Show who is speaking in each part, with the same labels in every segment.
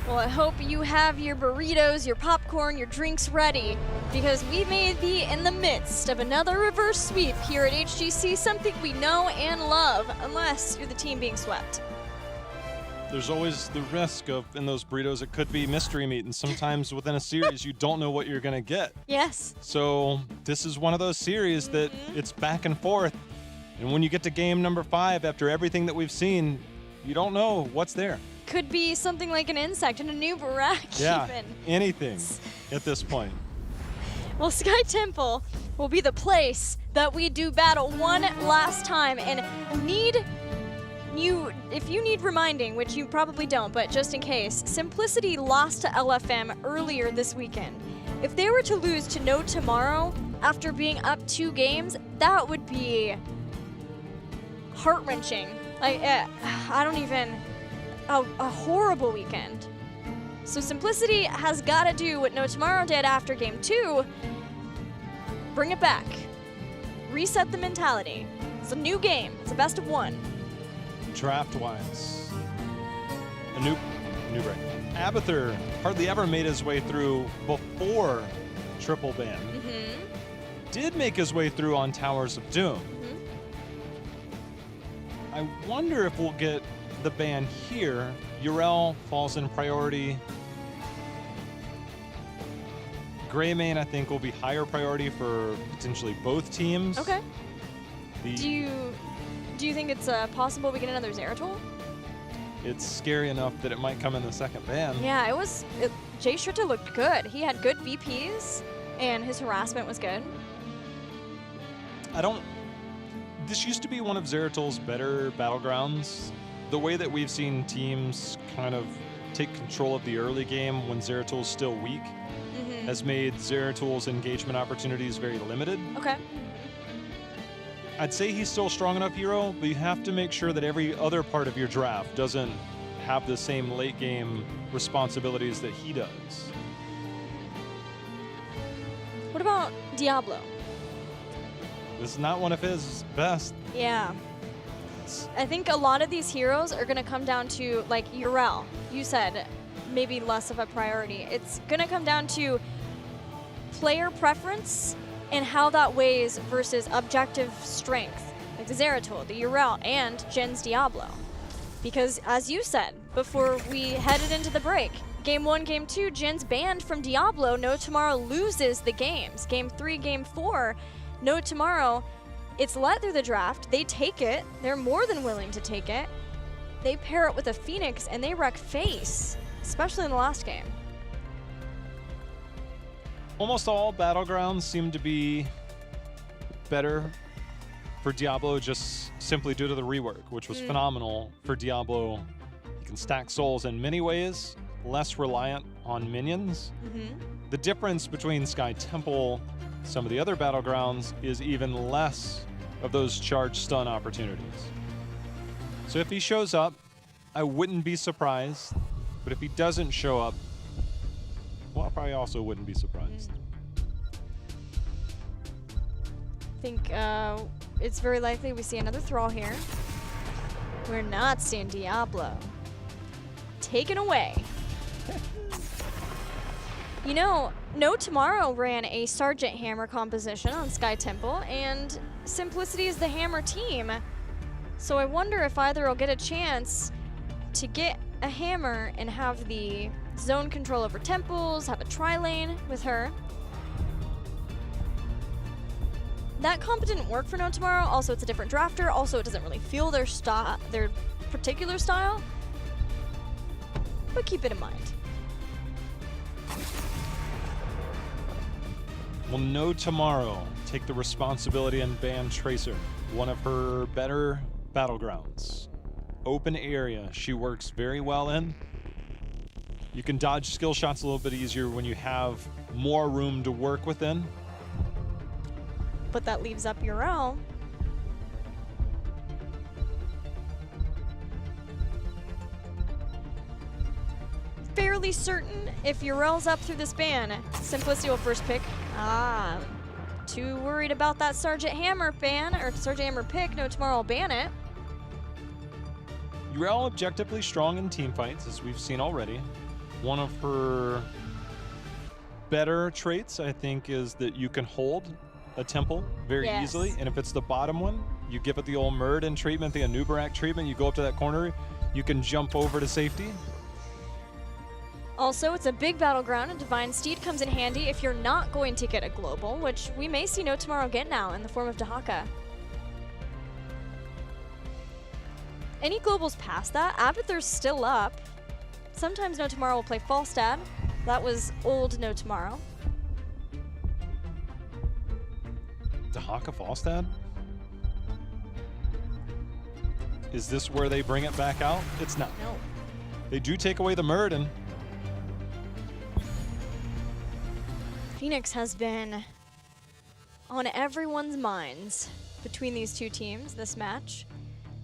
Speaker 1: Well, I hope you have your burritos, your popcorn, your drinks ready, because we may be in the midst of another reverse sweep here at HGC, something we know and love, unless you're the team being swept.
Speaker 2: There's always the risk of, in those burritos, it could be mystery meat, and sometimes within a series, you don't know what you're going to get.
Speaker 1: Yes.
Speaker 2: So this is one of those series that it's back and forth, and when you get to game number 5, after everything that we've seen, you don't know what's there.
Speaker 1: Could be something like an insect in a new barack.
Speaker 2: Yeah,
Speaker 1: even.
Speaker 2: anything at this point.
Speaker 1: Well, Sky Temple will be the place that we do battle one last time, and if you need reminding, which you probably don't, but just in case, Simplicity lost to LFM earlier this weekend. If they were to lose to No Tomorrow after being up 2 games, that would be heart-wrenching. Like, I don't even... a horrible weekend. So Simplicity has got to do what No Tomorrow did after game 2. Bring it back. Reset the mentality. It's a new game. It's a best of 1.
Speaker 2: Draft-wise, a new break. Abathur hardly ever made his way through before triple ban. Did make his way through on Towers of Doom. I wonder if we'll get the ban here. Urel falls in priority. Greymane, I think, will be higher priority for potentially both teams.
Speaker 1: Okay. Do you think it's possible we get another Zeratul?
Speaker 2: It's scary enough that it might come in the second ban.
Speaker 1: Yeah, Jay Shrita looked good. He had good VPs, and his harassment was good.
Speaker 2: This used to be one of Zeratul's better battlegrounds. The way that we've seen teams kind of take control of the early game when Zeratul's still weak has made Zeratul's engagement opportunities very limited.
Speaker 1: Okay.
Speaker 2: I'd say he's still a strong enough hero, but you have to make sure that every other part of your draft doesn't have the same late game responsibilities that he does.
Speaker 1: What about Diablo?
Speaker 2: This is not one of his best.
Speaker 1: Yeah. I think a lot of these heroes are going to come down to, like Urel, you said, maybe less of a priority. It's going to come down to player preference and how that weighs versus objective strength, like the Zeratul, the Urel, and Jin's Diablo. Because as you said before we headed into the break, Game 1, Game 2, Jin's banned from Diablo. No Tomorrow loses the games. Game 3, Game 4, No Tomorrow, it's let through the draft. They take it. They're more than willing to take it. They pair it with a Phoenix, and they wreck face, especially in the last game.
Speaker 2: Almost all battlegrounds seem to be better for Diablo just simply due to the rework, which was phenomenal for Diablo. You can stack souls in many ways, less reliant on minions. The difference between Sky Temple, some of the other battlegrounds, is even less of those charged stun opportunities. So if he shows up, I wouldn't be surprised, but if he doesn't show up, well, I probably also wouldn't be surprised.
Speaker 1: I think it's very likely we see another Thrall here. We're not seeing Diablo. Taken away. You know, No Tomorrow ran a Sergeant Hammer composition on Sky Temple, and Simplicity is the Hammer team. So I wonder if either will get a chance to get a Hammer and have the zone control over temples, have a tri-lane with her. That comp didn't work for No Tomorrow. Also, it's a different drafter. Also, it doesn't really feel their particular style. But keep it in mind.
Speaker 2: Will No Tomorrow take the responsibility and ban Tracer, one of her better battlegrounds? Open area she works very well in. You can dodge skill shots a little bit easier when you have more room to work within.
Speaker 1: But that leaves up Urel. Fairly certain if Urel's up through this ban, Simplicity will first pick. Too worried about that Sergeant Hammer ban, or Sergeant Hammer pick. No Tomorrow will ban it.
Speaker 2: Urel objectively strong in team fights, as we've seen already. One of her better traits, I think, is that you can hold a temple very easily. And if it's the bottom one, you give it the old Murden treatment, the Anubarak treatment. You go up to that corner, you can jump over to safety.
Speaker 1: Also, it's a big battleground, and Divine Steed comes in handy if you're not going to get a global, which we may see No Tomorrow get now in the form of Dahaka. Any globals past that, Abathur's still up. Sometimes No Tomorrow will play Falstad. That was old No Tomorrow.
Speaker 2: Dahaka Falstad? Is this where they bring it back out? It's not.
Speaker 1: No.
Speaker 2: They do take away the Murden.
Speaker 1: Phoenix has been on everyone's minds between these two teams this match.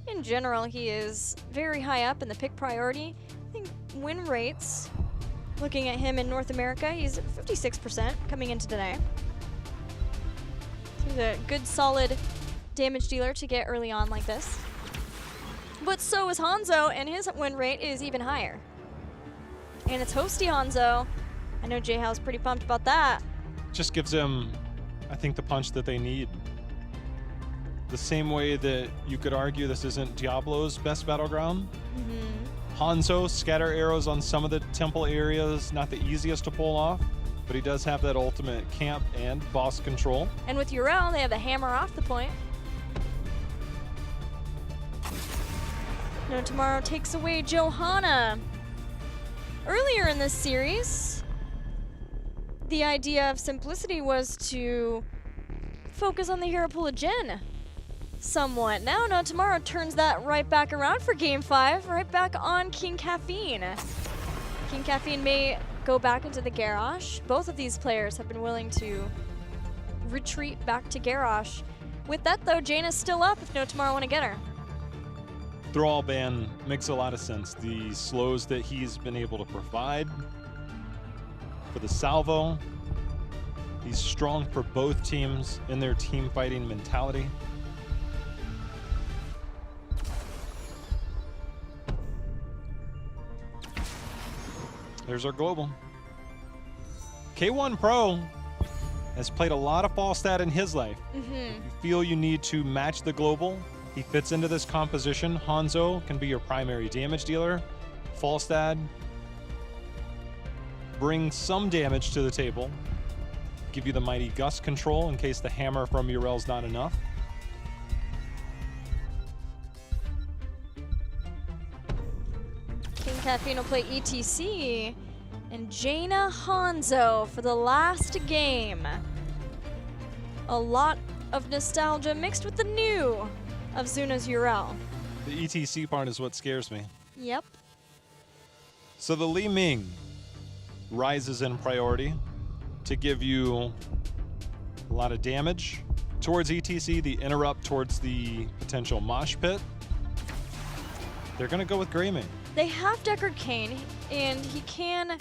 Speaker 1: In general, he is very high up in the pick priority. I think win rates, looking at him in North America, he's at 56% coming into today. He's a good, solid damage dealer to get early on like this. But so is Hanzo, and his win rate is even higher. And it's Hosty Hanzo. I know J-How's pretty pumped about that.
Speaker 2: Just gives him, I think, the punch that they need. The same way that you could argue this isn't Diablo's best battleground. Hanzo, scatter arrows on some of the temple areas, not the easiest to pull off, but he does have that ultimate camp and boss control.
Speaker 1: And with Yrel, they have the hammer off the point. No Tomorrow takes away Johanna. Earlier in this series, the idea of Simplicity was to focus on the hero pool of Jin somewhat. Now No Tomorrow turns that right back around for Game 5, right back on King Caffeine. King Caffeine may go back into the Garrosh. Both of these players have been willing to retreat back to Garrosh. With that though, Jaina's still up if No Tomorrow want to get her.
Speaker 2: Thrall ban makes a lot of sense. The slows that he's been able to provide for the salvo. He's strong for both teams in their team fighting mentality. There's our global. K1 Pro has played a lot of Falstad in his life. If you feel you need to match the global, he fits into this composition. Hanzo can be your primary damage dealer. Falstad brings some damage to the table. Give you the Mighty Gust control in case the hammer from Yrel's not enough.
Speaker 1: King Caffeine will play ETC, and Jaina Hanzo for the last game. A lot of nostalgia mixed with the new of Zuna's Yrel.
Speaker 2: The ETC part is what scares me.
Speaker 1: Yep.
Speaker 2: So the Li Ming rises in priority to give you a lot of damage towards ETC, the interrupt towards the potential mosh pit. They're going to go with Greymane.
Speaker 1: They have Deckard Cain, and he can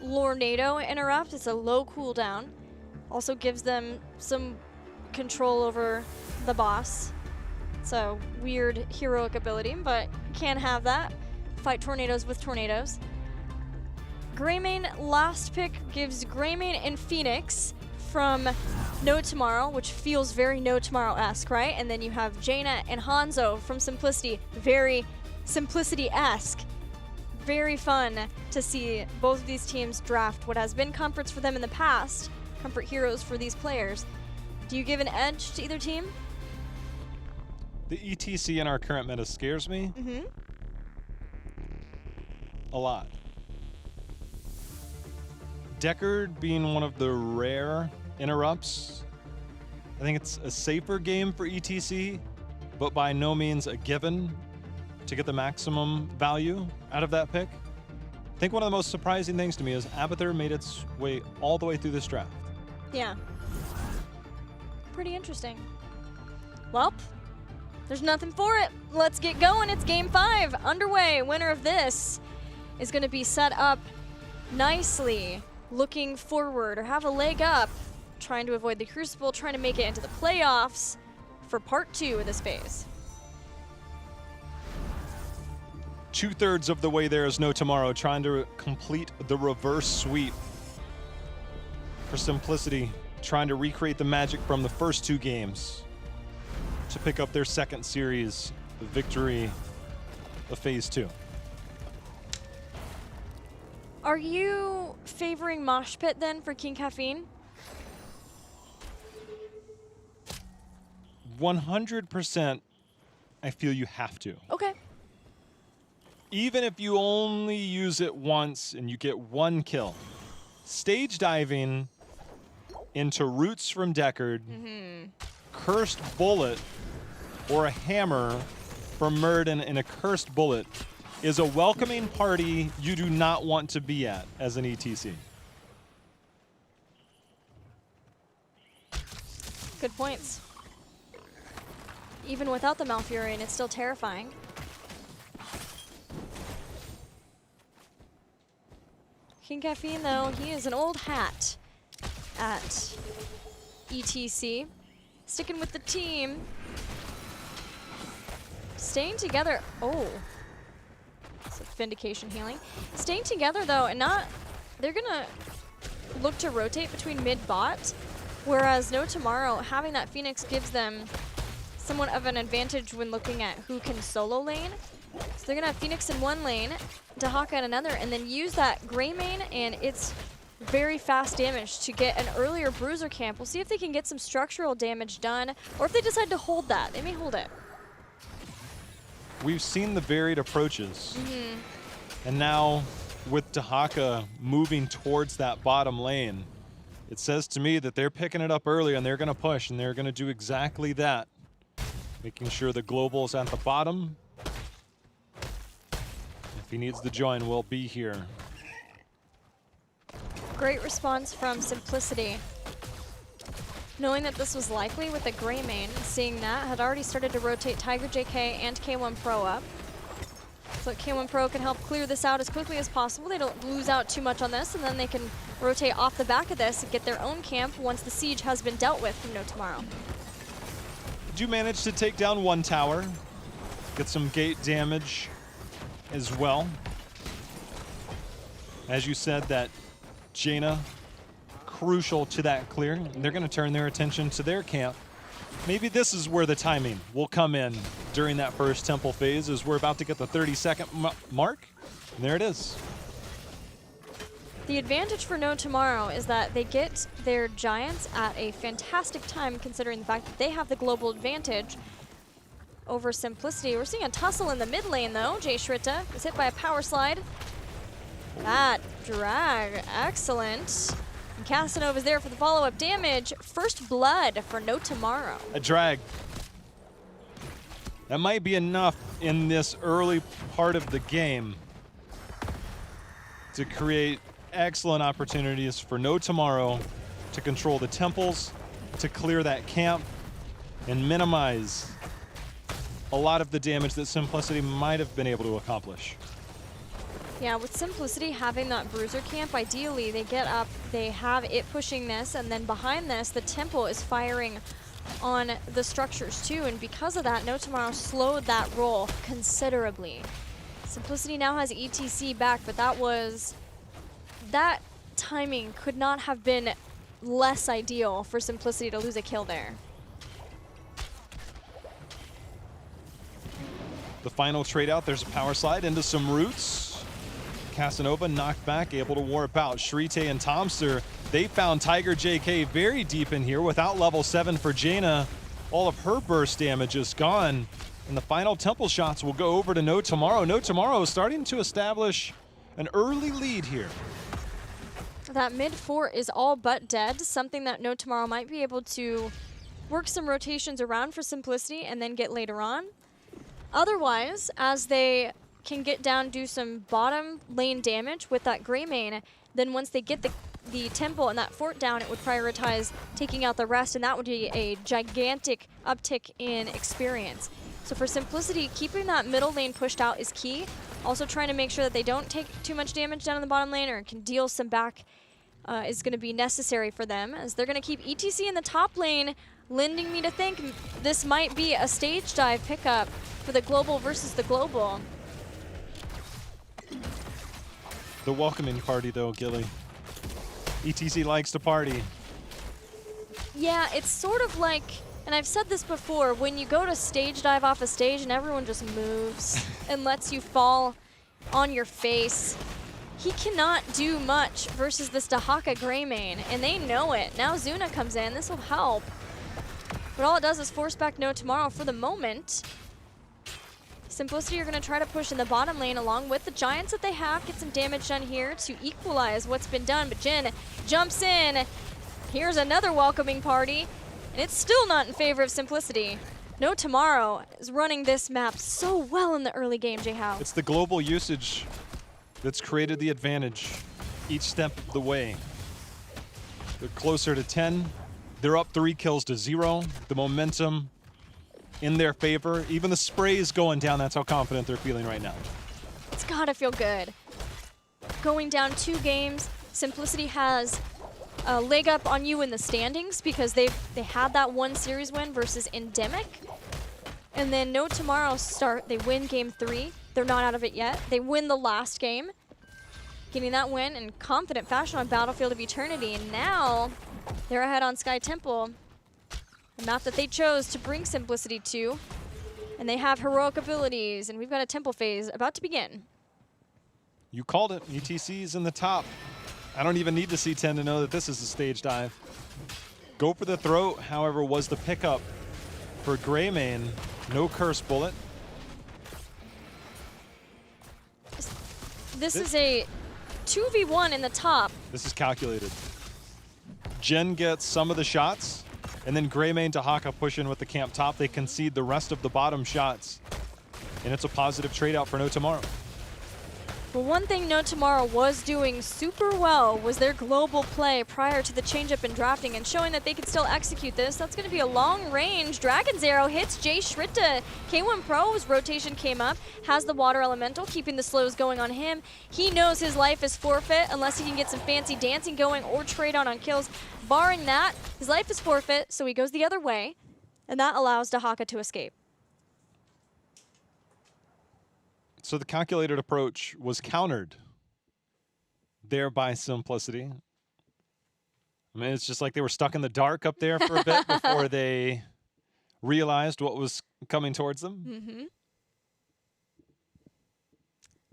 Speaker 1: Lornado interrupt. It's a low cooldown. Also gives them some control over the boss. It's a weird heroic ability, but can't have that. Fight tornadoes with tornadoes. Greymane last pick gives Greymane and Phoenix from No Tomorrow, which feels very No Tomorrow-esque, right? And then you have Jaina and Hanzo from Simplicity, very Simplicity-esque. Very fun to see both of these teams draft what has been comforts for them in the past, comfort heroes for these players. Do you give an edge to either team?
Speaker 2: The ETC in our current meta scares me a lot. Deckard being one of the rare interrupts, I think it's a safer game for ETC, but by no means a given to get the maximum value out of that pick. I think one of the most surprising things to me is Abathur made its way all the way through this draft.
Speaker 1: Yeah. Pretty interesting. Well, there's nothing for it. Let's get going. It's Game 5 underway. Winner of this is going to be set up nicely, looking forward or have a leg up, trying to avoid the Crucible, trying to make it into the playoffs for part 2 of this phase.
Speaker 2: 2/3 of the way there is No Tomorrow, trying to complete the reverse sweep. For Simplicity, trying to recreate the magic from the first 2 games to pick up their second series victory of Phase 2.
Speaker 1: Are you favoring Mosh Pit then for King Caffeine?
Speaker 2: 100%, I feel you have to.
Speaker 1: Okay.
Speaker 2: Even if you only use it once and you get 1 kill. Stage diving into Roots from Deckard, Cursed Bullet, or a Hammer from Murden and a Cursed Bullet is a welcoming party you do not want to be at as an ETC.
Speaker 1: Good points. Even without the Malfurion, it's still terrifying. King Caffeine, though, he is an old hat at ETC. Sticking with the team. Staying together. Oh. So Vindication healing. Staying together, though, and not... They're going to look to rotate between mid-bot, whereas No Tomorrow, having that Phoenix gives them somewhat of an advantage when looking at who can solo lane. So they're going to have Phoenix in one lane, Dahaka in another, and then use that Gray main and its very fast damage to get an earlier Bruiser camp. We'll see if they can get some structural damage done, or if they decide to hold that. They may hold it.
Speaker 2: We've seen the varied approaches. And now, with Dahaka moving towards that bottom lane, it says to me that they're picking it up early and they're going to push, and they're going to do exactly that. Making sure the global is at the bottom. If he needs to join, we'll be here.
Speaker 1: Great response from Simplicity. Knowing that this was likely with the Gray main, seeing that, had already started to rotate Tiger JK and K1 Pro up. So that K1 Pro can help clear this out as quickly as possible. They don't lose out too much on this, and then they can rotate off the back of this and get their own camp once the siege has been dealt with from No Tomorrow.
Speaker 2: Did you manage to take down 1 tower? Get some gate damage as well. As you said, that Jaina, crucial to that clear. And they're going to turn their attention to their camp. Maybe this is where the timing will come in during that first temple phase, as we're about to get the 30-second mark. And there it is.
Speaker 1: The advantage for No Tomorrow is that they get their Giants at a fantastic time, considering the fact that they have the global advantage over Simplicity. We're seeing a tussle in the mid lane, though. Jay Shrita is hit by a power slide. That drag, excellent. And Casanova is there for the follow-up damage. First blood for No Tomorrow.
Speaker 2: A drag. That might be enough in this early part of the game to create excellent opportunities for No Tomorrow to control the temples, to clear that camp, and minimize a lot of the damage that Simplicity might have been able to accomplish.
Speaker 1: Yeah, with Simplicity having that Bruiser camp, ideally they get up, they have it pushing this, and then behind this, the temple is firing on the structures too, and because of that, No Tomorrow slowed that roll considerably. Simplicity now has ETC back, but that timing could not have been less ideal for Simplicity to lose a kill there.
Speaker 2: The final trade out, there's a power slide into some roots. Casanova knocked back, able to warp out. Shrite and Tomster, they found Tiger JK very deep in here without level 7 for Jaina. All of her burst damage is gone. And the final temple shots will go over to No Tomorrow. No Tomorrow is starting to establish an early lead here.
Speaker 1: That mid 4 is all but dead, something that No Tomorrow might be able to work some rotations around for Simplicity and then get later on. Otherwise, as they can get down, do some bottom lane damage with that Gray main, then once they get the temple and that fort down, it would prioritize taking out the rest, and that would be a gigantic uptick in experience. So for Simplicity, keeping that middle lane pushed out is key. Also trying to make sure that they don't take too much damage down in the bottom lane or can deal some back is going to be necessary for them, as they're going to keep ETC in the top lane, lending me to think this might be a stage dive pickup for the global versus the global.
Speaker 2: The welcoming party, though, Gilly. ETC likes to party.
Speaker 1: Yeah, it's sort of like, and I've said this before, when you go to stage dive off a stage and everyone just moves and lets you fall on your face, he cannot do much versus this Dahaka Greymane, and they know it. Now Zuna comes in, this will help. But all it does is force back No Tomorrow for the moment. Simplicity are going to try to push in the bottom lane along with the Giants that they have, get some damage done here to equalize what's been done, but Jin jumps in. Here's another welcoming party, and it's still not in favor of Simplicity. No Tomorrow is running this map so well in the early game, J-How.
Speaker 2: It's the global usage that's created the advantage each step of the way. They're closer to 10. They're up 3 kills to 0. The momentum in their favor. Even the spray is going down. That's how confident they're feeling right now.
Speaker 1: It's gotta feel good. Going down 2 games, Simplicity has a leg up on you in the standings because they had that 1 series win versus Endemic. And then No Tomorrow start, they win game 3. They're not out of it yet. They win the last game, getting that win in confident fashion on Battlefield of Eternity. And now they're ahead on Sky Temple, the map that they chose to bring Simplicity to. And they have heroic abilities, and we've got a Temple phase about to begin.
Speaker 2: You called it. ETC's in the top. I don't even need to see 10 to know that this is a stage dive. Go for the throat, however, was the pickup for Greymane. No curse bullet.
Speaker 1: This is a 2v1 in the top.
Speaker 2: This is calculated. Jen gets some of the shots, and then Greymane to Haka push in with the camp top. They concede the rest of the bottom shots, and it's a positive trade out for No Tomorrow.
Speaker 1: Well, one thing No Tomorrow was doing super well was their global play prior to the changeup in drafting and showing that they could still execute this. That's going to be a long range. Dragon's Arrow hits Jay Shritta. K1 Pro's rotation came up, has the Water Elemental, keeping the slows going on him. He knows his life is forfeit unless he can get some fancy dancing going or trade on kills. Barring that, his life is forfeit, so he goes the other way, and that allows Dahaka to escape.
Speaker 2: So the calculated approach was countered there by Simplicity. I mean, it's just like they were stuck in the dark up there for a bit before they realized what was coming towards them.
Speaker 1: Mm-hmm.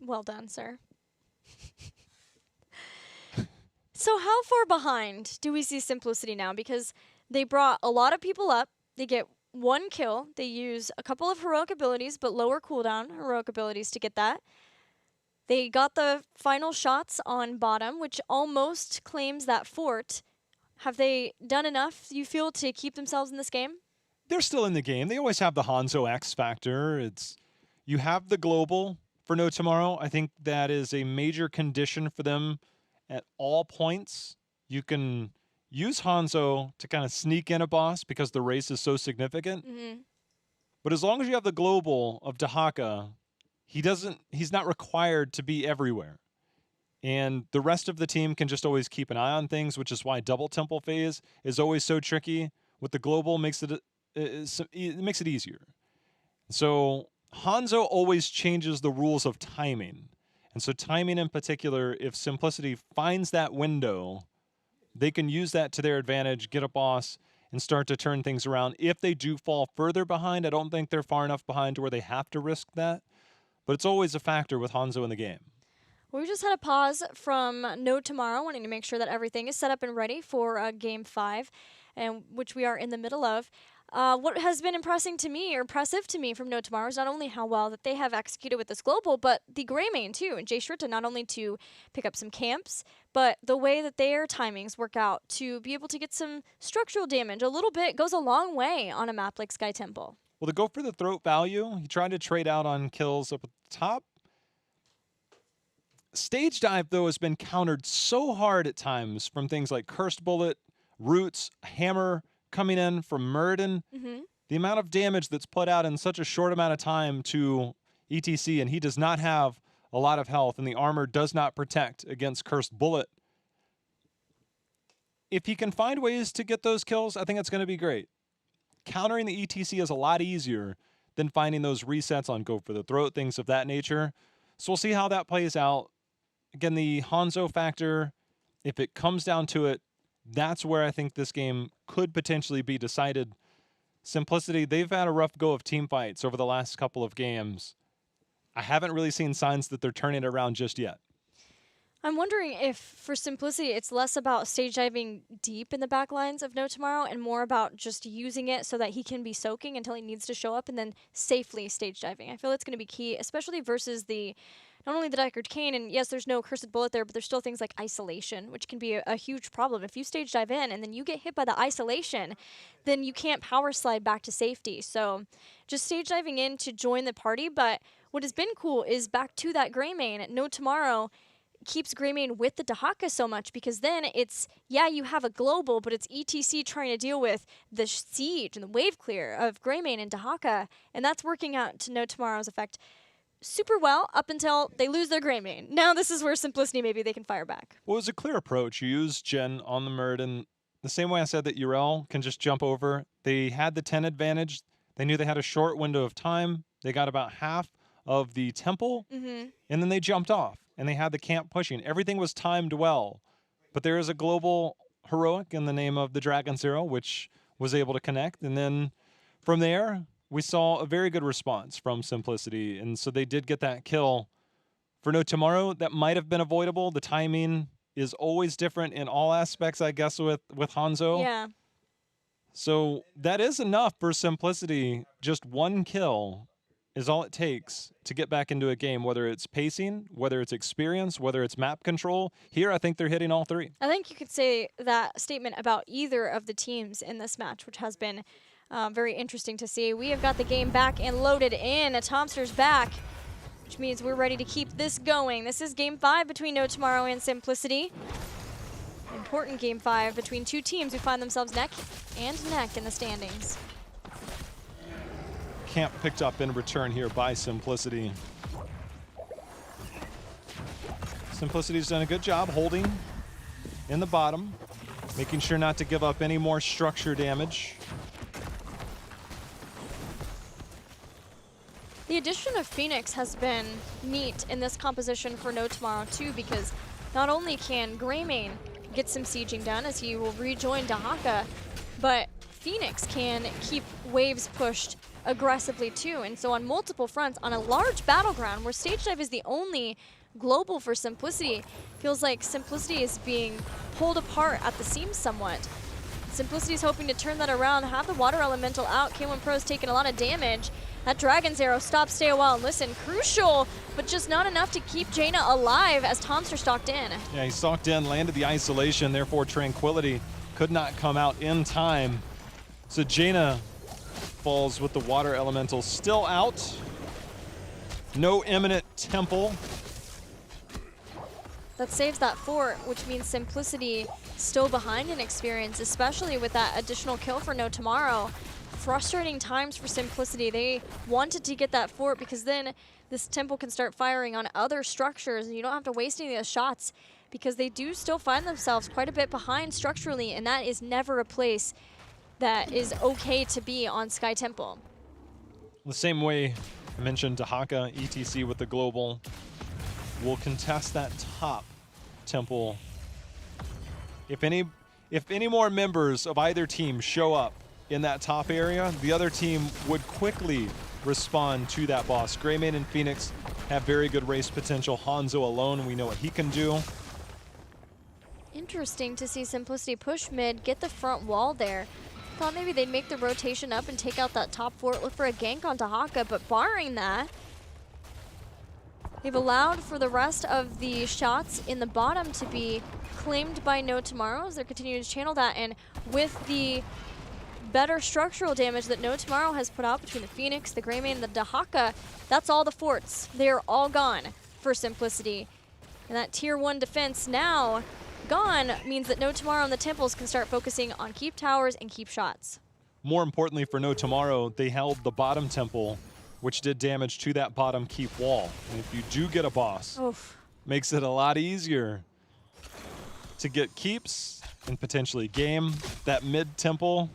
Speaker 1: Well done, sir. So how far behind do we see Simplicity now? Because they brought a lot of people up. They get 1 kill. They use a couple of heroic abilities, but lower cooldown heroic abilities to get that. They got the final shots on bottom, which almost claims that fort. Have they done enough, you feel, to keep themselves in this game?
Speaker 2: They're still in the game. They always have the Hanzo X factor. You have the global for No Tomorrow. I think that is a major condition for them at all points. You can use Hanzo to kind of sneak in a boss because the race is so significant.
Speaker 1: Mm-hmm.
Speaker 2: But as long as you have the global of Dahaka, he's not required to be everywhere. And the rest of the team can just always keep an eye on things, which is why double temple phase is always so tricky. With the global makes it makes it easier. So Hanzo always changes the rules of timing. And so timing in particular, if Simplicity finds that window, they can use that to their advantage, get a boss, and start to turn things around. If they do fall further behind, I don't think they're far enough behind to where they have to risk that. But it's always a factor with Hanzo in the game.
Speaker 1: We just had a pause from No Tomorrow, wanting to make sure that everything is set up and ready for Game 5, and which we are in the middle of. What has been impressive to me from No Tomorrow is not only how well that they have executed with this global, but the Greymane too, and Jay Shritta, not only to pick up some camps, but the way that their timings work out to be able to get some structural damage. A little bit goes a long way on a map like Sky Temple.
Speaker 2: Well, to go for the throat value, he tried to trade out on kills up at the top. Stage dive, though, has been countered so hard at times from things like Cursed Bullet, Roots, Hammer coming in from Muradin.
Speaker 1: Mm-hmm.
Speaker 2: The amount of damage that's put out in such a short amount of time to ETC, and he does not have a lot of health, and the armor does not protect against Cursed Bullet. If he can find ways to get those kills, I think it's going to be great. Countering the ETC is a lot easier than finding those resets on Go for the Throat, things of that nature. So we'll see how that plays out. again, the Hanzo factor, if it comes down to it, that's where I think this game could potentially be decided. Simplicity, they've had a rough go of team fights over the last couple of games. I haven't really seen signs that they're turning it around just yet.
Speaker 1: I'm wondering if, for Simplicity, it's less about stage diving deep in the back lines of No Tomorrow and more about just using it so that he can be soaking until he needs to show up and then safely stage diving. I feel it's going to be key, especially versus not only the Deckard Cain, and yes, there's no Cursed Bullet there, but there's still things like isolation, which can be a huge problem. If you stage dive in and then you get hit by the isolation, then you can't power slide back to safety. So just stage diving in to join the party, but what has been cool is back to that Greymane. No Tomorrow keeps Greymane with the Dahaka so much because then it's, yeah, you have a global, but it's ETC trying to deal with the siege and the wave clear of Greymane and Dahaka, and that's working out to No Tomorrow's effect super well up until they lose their Greymane. Now this is where Simplicity, maybe they can fire back.
Speaker 2: Well, it was a clear approach. You use Jen on the Murd, and the same way I said that Yrel can just jump over. They had the 10 advantage. They knew they had a short window of time. They got about half of the temple, and then they jumped off. And they had the camp pushing. Everything was timed well. But there is a global heroic in the name of the Dragon Zero, which was able to connect. And then from there, we saw a very good response from Simplicity. And so they did get that kill. For No Tomorrow, that might have been avoidable. The timing is always different in all aspects, I guess, with Hanzo.
Speaker 1: Yeah.
Speaker 2: So that is enough for Simplicity. Just one kill is all it takes to get back into a game, whether it's pacing, whether it's experience, whether it's map control. Here, I think they're hitting all three.
Speaker 1: I think you could say that statement about either of the teams in this match, which has been very interesting to see. We have got the game back and loaded in. Tomster's back, which means we're ready to keep this going. This is Game 5 between No Tomorrow and Simplicity. Important Game 5 between two teams who find themselves neck and neck in the standings.
Speaker 2: Camp picked up in return here by Simplicity. Simplicity's done a good job holding in the bottom, making sure not to give up any more structure damage.
Speaker 1: The addition of Phoenix has been neat in this composition for No Tomorrow too, because not only can Greymane get some sieging done as he will rejoin Dahaka, but Phoenix can keep waves pushed aggressively too. And so on multiple fronts, on a large battleground where stage dive is the only global for Simplicity, feels like Simplicity is being pulled apart at the seams somewhat. Simplicity is hoping to turn that around, have the water elemental out. K1 Pro's taking a lot of damage. That Dragon's Arrow stops, stay a while, and listen, crucial, but just not enough to keep Jaina alive as Tomster stalked in.
Speaker 2: Yeah, he stalked in, landed the isolation, therefore Tranquility could not come out in time. So Jaina falls with the water elemental still out. No imminent temple.
Speaker 1: That saves that fort, which means Simplicity still behind in experience, especially with that additional kill for No Tomorrow. Frustrating times for Simplicity. They wanted to get that fort because then this temple can start firing on other structures and you don't have to waste any of those shots, because they do still find themselves quite a bit behind structurally, and that is never a place that is okay to be on Sky Temple.
Speaker 2: The same way I mentioned Dahaka, ETC with the global, will contest that top temple. If any more members of either team show up in that top area, the other team would quickly respond to that boss. Greymane and Phoenix have very good race potential. Hanzo alone, we know what he can do.
Speaker 1: Interesting to see Simplicity push mid, get the front wall there. Thought maybe they'd make the rotation up and take out that top fort, look for a gank on Dahaka, but barring that, they've allowed for the rest of the shots in the bottom to be claimed by No Tomorrow as they're continuing to channel that, and with the better structural damage that No Tomorrow has put out between the Phoenix, the Greymane, and the Dahaka, that's all the forts. They're all gone for Simplicity. And that tier 1 defense now gone means that No Tomorrow and the temples can start focusing on keep towers and keep shots.
Speaker 2: More importantly for No Tomorrow, they held the bottom temple, which did damage to that bottom keep wall. And if you do get a boss, makes it a lot easier to get keeps and potentially game that mid temple.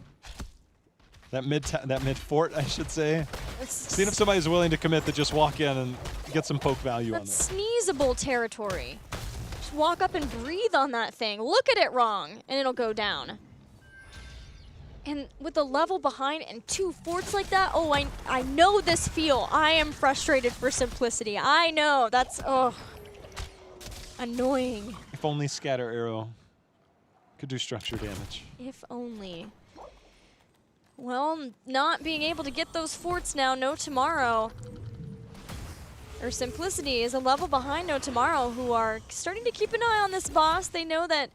Speaker 2: That mid fort, I should say. Seeing if somebody's willing to commit to just walk in and get some poke value on it.
Speaker 1: That's sneezable territory. walk up and breathe on that thing. Look at it wrong, and it'll go down. And with the level behind and 2 forts like that, oh, I know this feel. I am frustrated for Simplicity. I know, that's, oh, annoying.
Speaker 2: If only Scatter Arrow could do structure damage.
Speaker 1: If only. Well, not being able to get those forts now, no tomorrow. Or Simplicity is a level behind No Tomorrow, who are starting to keep an eye on this boss. They know that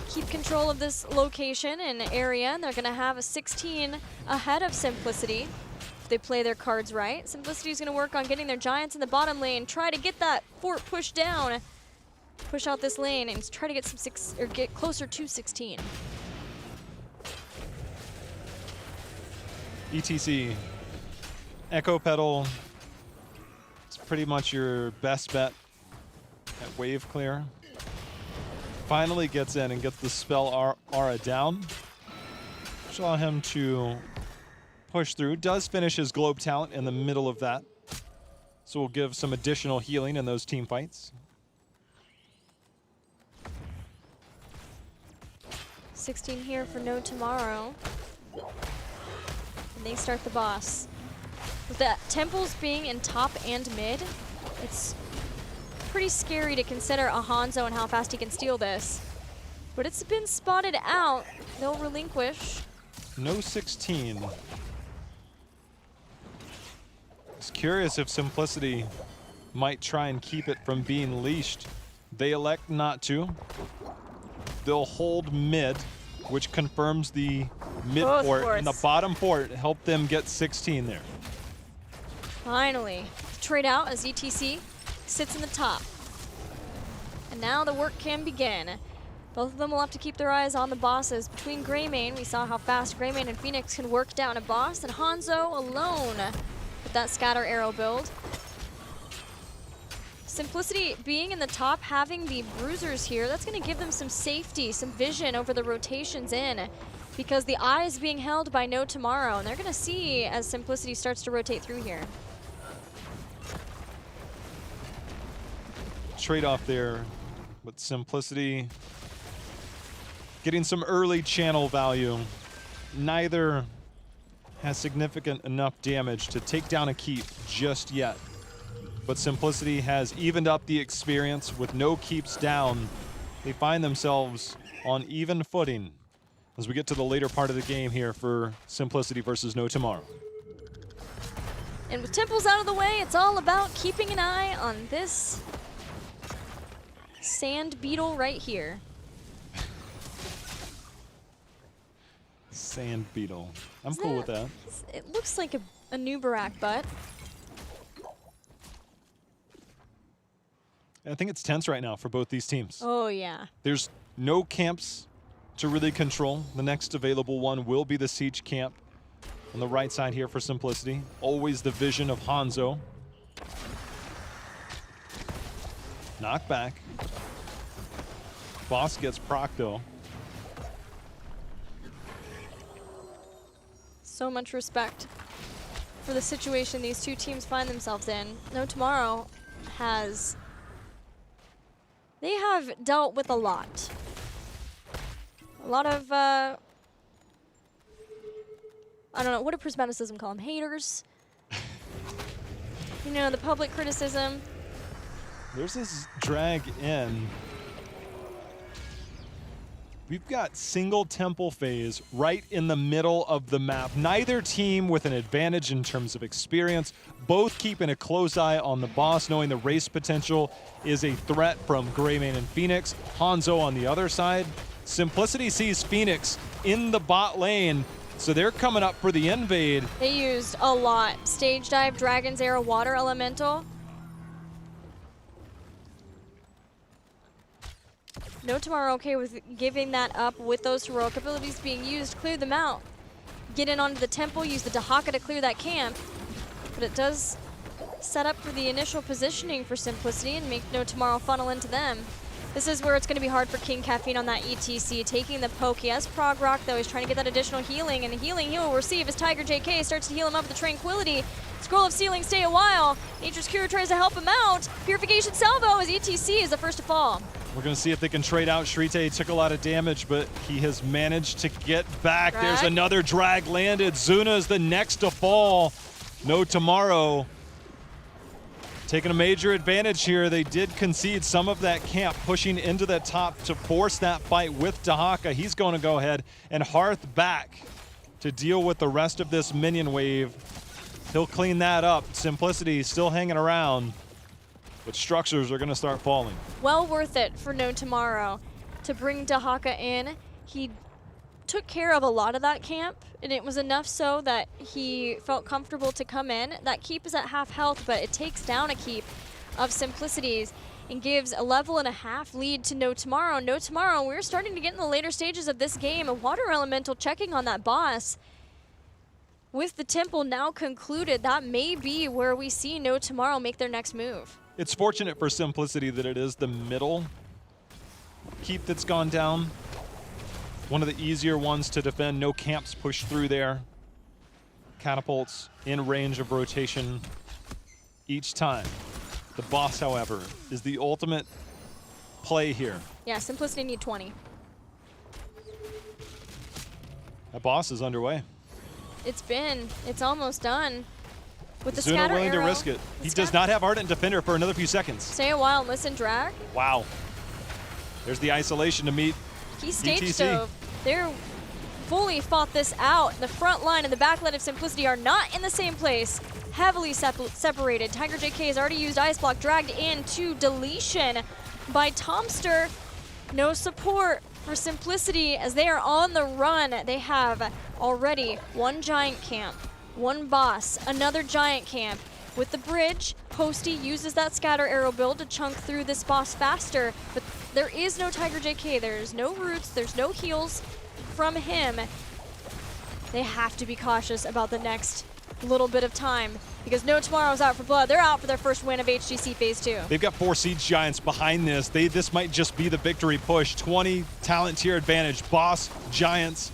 Speaker 1: keep control of this location and area, and they're gonna have a 16 ahead of Simplicity if they play their cards right. Simplicity's gonna work on getting their Giants in the bottom lane, try to get that fort pushed down, push out this lane, and try to get some get closer to 16.
Speaker 2: ETC, Echo Pedal. It's pretty much your best bet at wave clear. Finally gets in and gets the spell aura down. Should allow him to push through. Does finish his Globe talent in the middle of that. So we'll give some additional healing in those team fights.
Speaker 1: 16 here for No Tomorrow. And they start the boss. With the temples being in top and mid, it's pretty scary to consider a Hanzo and how fast he can steal this. But it's been spotted out. They'll relinquish.
Speaker 2: No 16. It's curious if Simplicity might try and keep it from being leashed. They elect not to. They'll hold mid, which confirms the mid port, and the bottom port helped them get 16 there.
Speaker 1: Finally, trade out as ETC sits in the top. And now the work can begin. Both of them will have to keep their eyes on the bosses. Between Greymane, we saw how fast Greymane and Phoenix can work down a boss, and Hanzo alone with that Scatter Arrow build. Simplicity being in the top, having the bruisers here, that's going to give them some safety, some vision over the rotations in, because the eye is being held by No Tomorrow, and they're going to see as Simplicity starts to rotate through here.
Speaker 2: Trade-off there, but Simplicity getting some early channel value. Neither has significant enough damage to take down a keep just yet. But Simplicity has evened up the experience with no keeps down. They find themselves on even footing as we get to the later part of the game here for Simplicity versus No Tomorrow.
Speaker 1: And with temples out of the way, it's all about keeping an eye on this sand beetle right here.
Speaker 2: Sand beetle. I'm cool with that.
Speaker 1: It looks like a new Barak butt.
Speaker 2: I think it's tense right now for both these teams.
Speaker 1: Oh, yeah.
Speaker 2: There's no camps to really control. The next available one will be the Siege camp on the right side here for Simplicity. Always the vision of Hanzo. Knockback. Boss gets proc though.
Speaker 1: So much respect for the situation these two teams find themselves in. No Tomorrow they have dealt with a lot. A lot of, I don't know, what did Prismaticism call them? Haters? You know, the public criticism.
Speaker 2: There's this drag in. We've got single temple phase right in the middle of the map. Neither team with an advantage in terms of experience. Both keeping a close eye on the boss, knowing the race potential is a threat from Greymane and Phoenix. Hanzo on the other side. Simplicity sees Phoenix in the bot lane, so they're coming up for the invade.
Speaker 1: They used a lot. Stage dive, Dragon's Arrow, Water Elemental. No Tomorrow okay with giving that up with those heroic abilities being used. Clear them out. Get in onto the temple, use the Dahaka to clear that camp. But it does set up for the initial positioning for Simplicity and make No Tomorrow funnel into them. This is where it's going to be hard for King Caffeine on that ETC. Taking the poke. He has Prog Rock, though. He's trying to get that additional healing, and the healing he will receive as Tiger JK starts to heal him up with the Tranquility. Scroll of Sealing, stay a while. Nature's Cure tries to help him out. Purification Salvo as ETC is the first to fall.
Speaker 2: We're going to see if they can trade out. Shrite took a lot of damage, but he has managed to get back.
Speaker 1: Drag.
Speaker 2: There's another drag landed. Zuna is the next to fall. No tomorrow. Taking a major advantage here. They did concede some of that camp, pushing into the top to force that fight with Dahaka. He's going to go ahead and Hearth back to deal with the rest of this minion wave. He'll clean that up. Simplicity still hanging around, but structures are going to start falling.
Speaker 1: Well worth it for No Tomorrow to bring Dahaka in. He took care of a lot of that camp, and it was enough so that he felt comfortable to come in. That keep is at half health, but it takes down a keep of Simplicities and gives a 1.5 lead to No Tomorrow. No Tomorrow, we're starting to get in the later stages of this game. A Water Elemental checking on that boss. With the temple now concluded, that may be where we see No Tomorrow make their next move.
Speaker 2: It's fortunate for Simplicity that it is the middle keep that's gone down. One of the easier ones to defend. No camps pushed through there. Catapults in range of rotation each time. The boss, however, is the ultimate play here.
Speaker 1: Yeah, Simplicity need 20.
Speaker 2: That boss is underway.
Speaker 1: It's almost done. With the
Speaker 2: Zuna
Speaker 1: scatter
Speaker 2: willing
Speaker 1: arrow,
Speaker 2: to risk it. He does not have Ardent Defender for another few seconds.
Speaker 1: Stay a while, listen, drag.
Speaker 2: Wow. There's the isolation to meet
Speaker 1: He stage
Speaker 2: ETC.
Speaker 1: dove. They're fully fought this out. The front line and the back line of Simplicity are not in the same place. Heavily separated. Tiger JK has already used Ice Block, dragged into deletion by Tomster. No support for Simplicity as they are on the run. They have already one giant camp, one boss, another giant camp. With the bridge, Hosty uses that scatter arrow build to chunk through this boss faster, but there is no Tiger JK, there's no roots, there's no heals from him. They have to be cautious about the next little bit of time because No Tomorrow's out for blood. They're out for their first win of HGC Phase 2.
Speaker 2: They've got 4 Siege Giants behind this. This might just be the victory push. 20 talent tier advantage. Boss, Giants,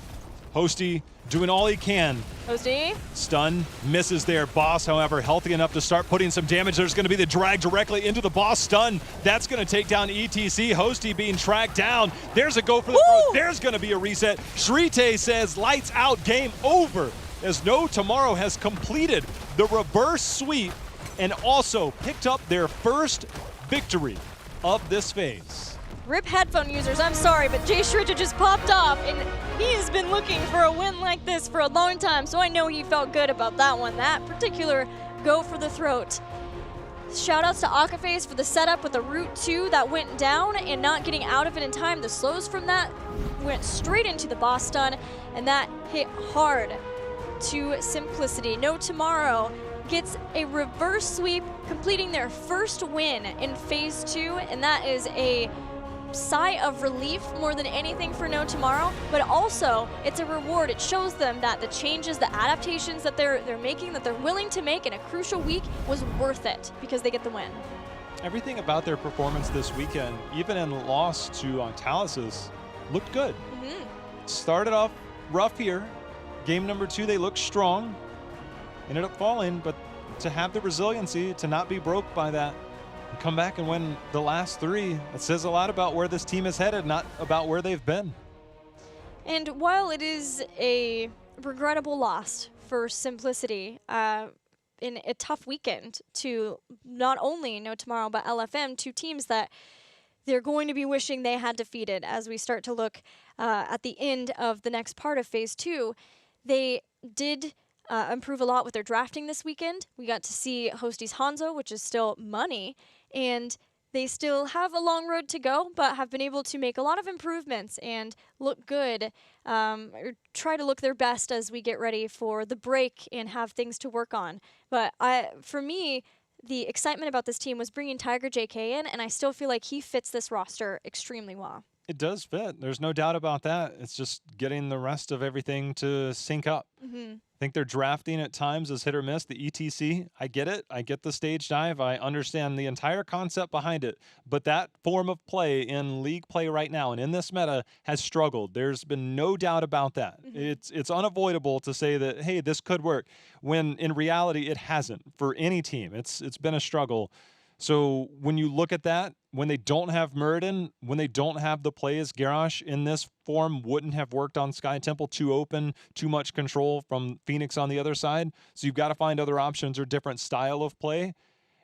Speaker 2: Hosty doing all he can.
Speaker 1: Hosty.
Speaker 2: Stun, misses there. Boss, however, healthy enough to start putting some damage. There's going to be the drag directly into the boss. Stun, that's going to take down ETC. Hosty being tracked down. There's a go for the throat. There's going to be a reset. Shrite says lights out, game over, as No Tomorrow has completed the reverse sweep and also picked up their first victory of this phase.
Speaker 1: RIP headphone users, I'm sorry, but Jay Shrita just popped off, and he has been looking for a win like this for a long time, so I know he felt good about that one. That particular go for the throat. Shoutouts to Akaface for the setup with the Root 2 that went down and not getting out of it in time. The slows from that went straight into the boss stun, and that hit hard to Simplicity. No Tomorrow gets a reverse sweep, completing their first win in Phase 2, and that is a sigh of relief more than anything for No Tomorrow, but also it's a reward. It shows them that the changes, the adaptations that they're making, that they're willing to make in a crucial week was worth it because they get the win.
Speaker 2: Everything about their performance this weekend, even in loss to Talasys, looked good. Started off rough here. Game number 2, they looked strong. Ended up falling, but to have the resiliency, to not be broke by that, and come back and win the last 3, it says a lot about where this team is headed, not about where they've been.
Speaker 1: And while it is a regrettable loss for Simplicity, in a tough weekend to not only No Tomorrow, but LFM, 2 teams that they're going to be wishing they had defeated as we start to look at the end of the next part of Phase 2. They did improve a lot with their drafting this weekend. We got to see Hosty's Hanzo, which is still money, and they still have a long road to go, but have been able to make a lot of improvements and look good, or try to look their best as we get ready for the break and have things to work on. But for me, the excitement about this team was bringing Tiger JK in, and I still feel like he fits this roster extremely well.
Speaker 2: It does fit. There's no doubt about that. It's just getting the rest of everything to sync up. I think their drafting at times is hit or miss. The ETC, I get it. I get the stage dive. I understand the entire concept behind it. But that form of play in league play right now and in this meta has struggled. There's been no doubt about that. It's unavoidable to say that, hey, this could work, when in reality it hasn't for any team. It's been a struggle. So when you look at that, when they don't have Muradin, when they don't have the plays, Garrosh in this form wouldn't have worked on Sky Temple. Too open, too much control from Phoenix on the other side. So you've got to find other options or different style of play.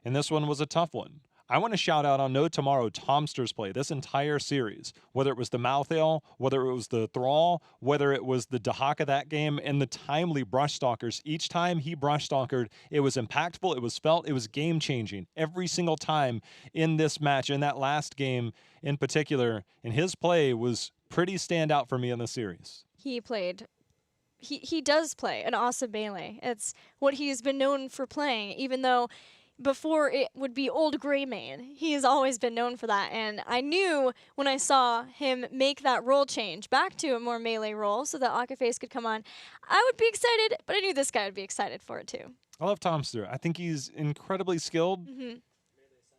Speaker 2: And this one was a tough one. I want to shout out on No Tomorrow Tomster's play this entire series, whether it was the Mouthail, whether it was the Thrall, whether it was the Dahaka that game, and the timely brush stalkers. Each time he brush stalkered, it was impactful, it was felt, it was game-changing. Every single time in this match, in that last game in particular, and his play was pretty standout for me in the series.
Speaker 1: He does play an awesome melee. It's what he's been known for playing, even though before it would be old gray main. He has always been known for that, and I knew when I saw him make that role change back to a more melee role so that Akaface could come on, I would be excited, but I knew this guy would be excited for it too.
Speaker 2: I love Tomster. I think he's incredibly skilled.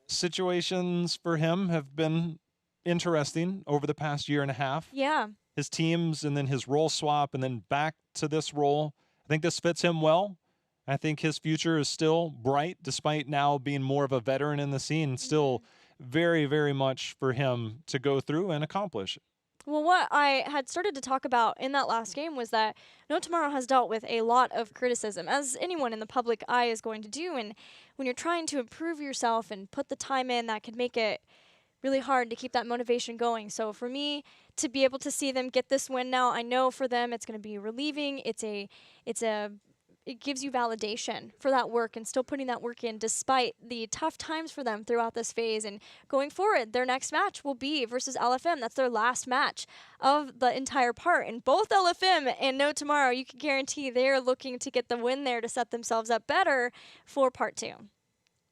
Speaker 2: Situations for him have been interesting over the past year and a half.
Speaker 1: Yeah.
Speaker 2: His teams and then his role swap and then back to this role. I think this fits him well. I think his future is still bright, despite now being more of a veteran in the scene. Still very, very much for him to go through and accomplish.
Speaker 1: Well, what I had started to talk about in that last game was that No Tomorrow has dealt with a lot of criticism, as anyone in the public eye is going to do. And when you're trying to improve yourself and put the time in, that can make it really hard to keep that motivation going. So for me to be able to see them get this win now, I know for them it's going to be relieving. It gives you validation for that work and still putting that work in despite the tough times for them throughout this phase. And going forward, their next match will be versus LFM. That's their last match of the entire part. And both LFM and No Tomorrow, you can guarantee they're looking to get the win there to set themselves up better for part 2.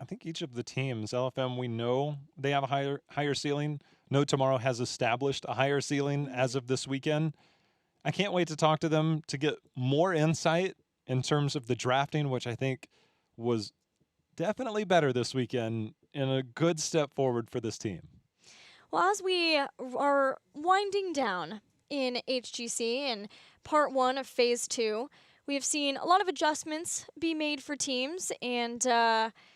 Speaker 2: I think each of the teams, LFM, we know they have a higher ceiling. No Tomorrow has established a higher ceiling as of this weekend. I can't wait to talk to them to get more insight in terms of the drafting, which I think was definitely better this weekend and a good step forward for this team.
Speaker 1: Well, as we are winding down in HGC and part 1 of phase 2, we have seen a lot of adjustments be made for teams and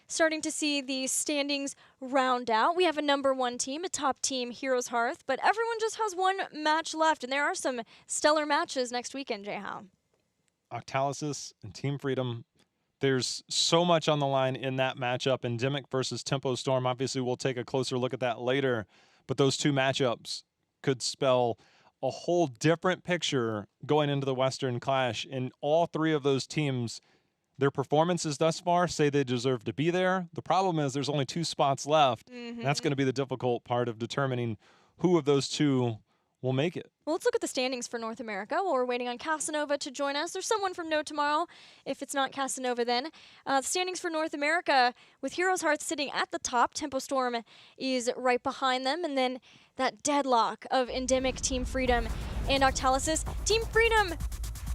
Speaker 1: starting to see the standings round out. We have a number 1 team, a top team, Heroes Hearth, but everyone just has one match left, and there are some stellar matches next weekend, Jay-How.
Speaker 2: Octalysis and Team Freedom. There's so much on the line in that matchup. Endemic versus Tempo Storm. Obviously, we'll take a closer look at that later. But those two matchups could spell a whole different picture going into the Western Clash. And all three of those teams, their performances thus far say they deserve to be there. The problem is there's only 2 spots left. That's going to be the difficult part of determining who of those two will make it.
Speaker 1: Well, let's look at the standings for North America while we're waiting on Casanova to join us. There's someone from No Tomorrow. If it's not Casanova, then. The standings for North America with Heroes Hearth sitting at the top. Tempo Storm is right behind them. And then that deadlock of Endemic, Team Freedom, and Octalysis. Team Freedom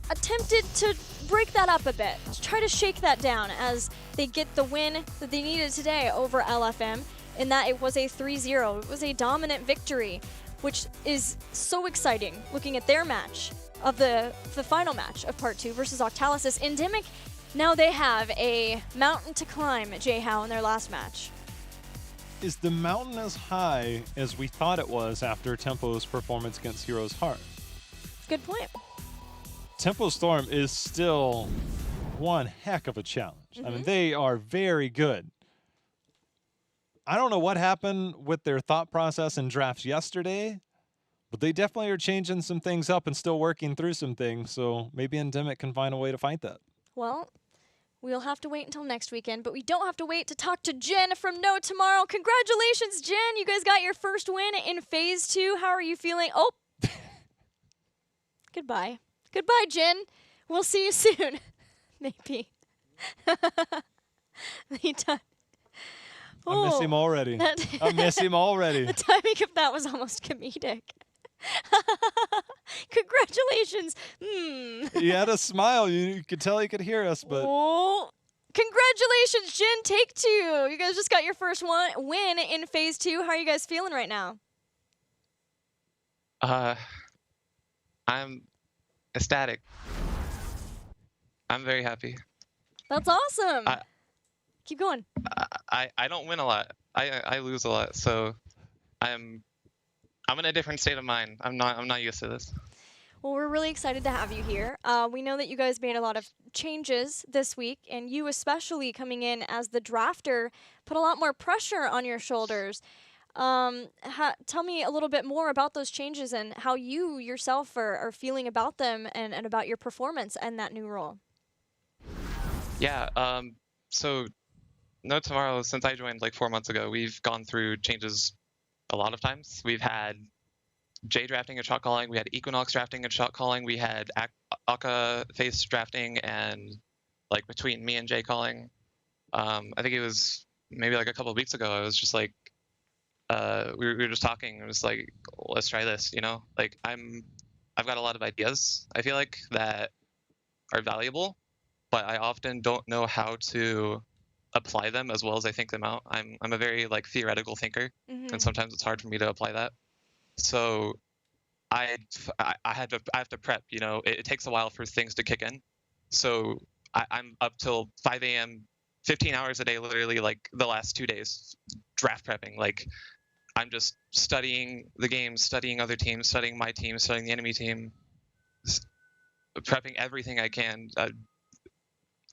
Speaker 1: attempted to break that up a bit, to try to shake that down as they get the win that they needed today over LFM, in that it was a 3-0. It was a dominant victory, which is so exciting looking at their match of the final match of part 2 versus Octalysis. Endemic, now they have a mountain to climb, Jay-How, in their last match.
Speaker 2: Is the mountain as high as we thought it was after Tempo's performance against Heroes Hearth?
Speaker 1: Good point.
Speaker 2: Tempo Storm is still one heck of a challenge. I mean, they are very good. I don't know what happened with their thought process in drafts yesterday, but they definitely are changing some things up and still working through some things, so maybe Endemic can find a way to fight that.
Speaker 1: Well, we'll have to wait until next weekend, but we don't have to wait to talk to Jen from No Tomorrow. Congratulations, Jen! You guys got your first win in Phase 2. How are you feeling? Oh! Goodbye. Goodbye, Jen. We'll see you soon. Maybe.
Speaker 2: I miss him already. I miss him already.
Speaker 1: The timing of that was almost comedic. Congratulations.
Speaker 2: He had a smile. You could tell he could hear us, but...
Speaker 1: Oh, congratulations, Jin. Take 2. You guys just got your first win in Phase 2. How are you guys feeling right now?
Speaker 3: I'm ecstatic. I'm very happy.
Speaker 1: That's awesome. Keep going.
Speaker 3: I don't win a lot. I lose a lot, so I'm in a different state of mind. I'm not used to this.
Speaker 1: Well, we're really excited to have you here. We know that you guys made a lot of changes this week, and you especially coming in as the drafter put a lot more pressure on your shoulders. Tell me a little bit more about those changes and how you yourself are feeling about them and about your performance and that new role.
Speaker 3: Yeah. So no tomorrow. Since I joined like 4 months ago, we've gone through changes a lot of times. We've had Jay drafting and shot calling. We had Equinox drafting and shot calling. We had Aka face drafting and like between me and Jay calling. I think it was maybe like a couple of weeks ago. I was just like, we were just talking. It was like, let's try this. You know, like I've got a lot of ideas. I feel like that are valuable, but I often don't know how to apply them as well as I think them out. I'm a very like theoretical thinker, and sometimes it's hard for me to apply that. So I have to prep. You know, it takes a while for things to kick in. So I'm up till 5 a.m., 15 hours a day, literally like the last 2 days, draft prepping. Like I'm just studying the game, studying other teams, studying my team, studying the enemy team, prepping everything I can,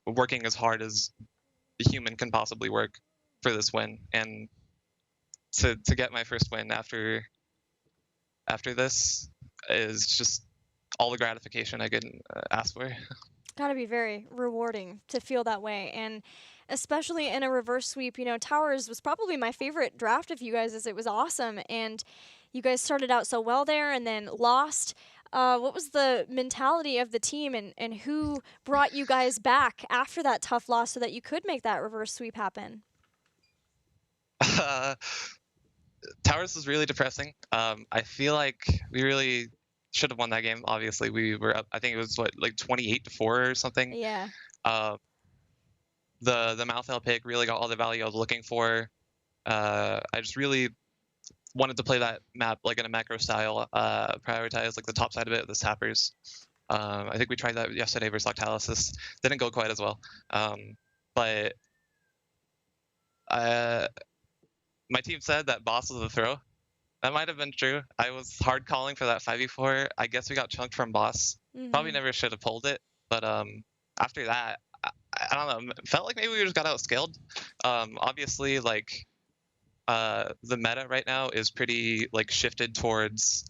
Speaker 3: working as hard as a human can possibly work for this win, and to get my first win after this is just all the gratification I could ask for.
Speaker 1: Got to be very rewarding to feel that way, and especially in a reverse sweep. You know, Towers was probably my favorite draft of you guys, as it was awesome, and you guys started out so well there and then lost. What was the mentality of the team, and who brought you guys back after that tough loss so that you could make that reverse sweep happen?
Speaker 3: Towers was really depressing. I feel like we really should have won that game. Obviously, we were up. I think it was like 28-4 or something.
Speaker 1: Yeah.
Speaker 3: The Malthael pick really got all the value I was looking for. I just really wanted to play that map like in a macro style, prioritize like the top side of it, the sappers. I think we tried that yesterday versus Lactalysis. Didn't go quite as well. But my team said that boss was the throw. That might have been true. I was hard calling for that 5v4. I guess we got chunked from boss. Probably never should have pulled it. But after that, I don't know. It felt like maybe we just got outscaled. Obviously, like the meta right now is pretty like shifted towards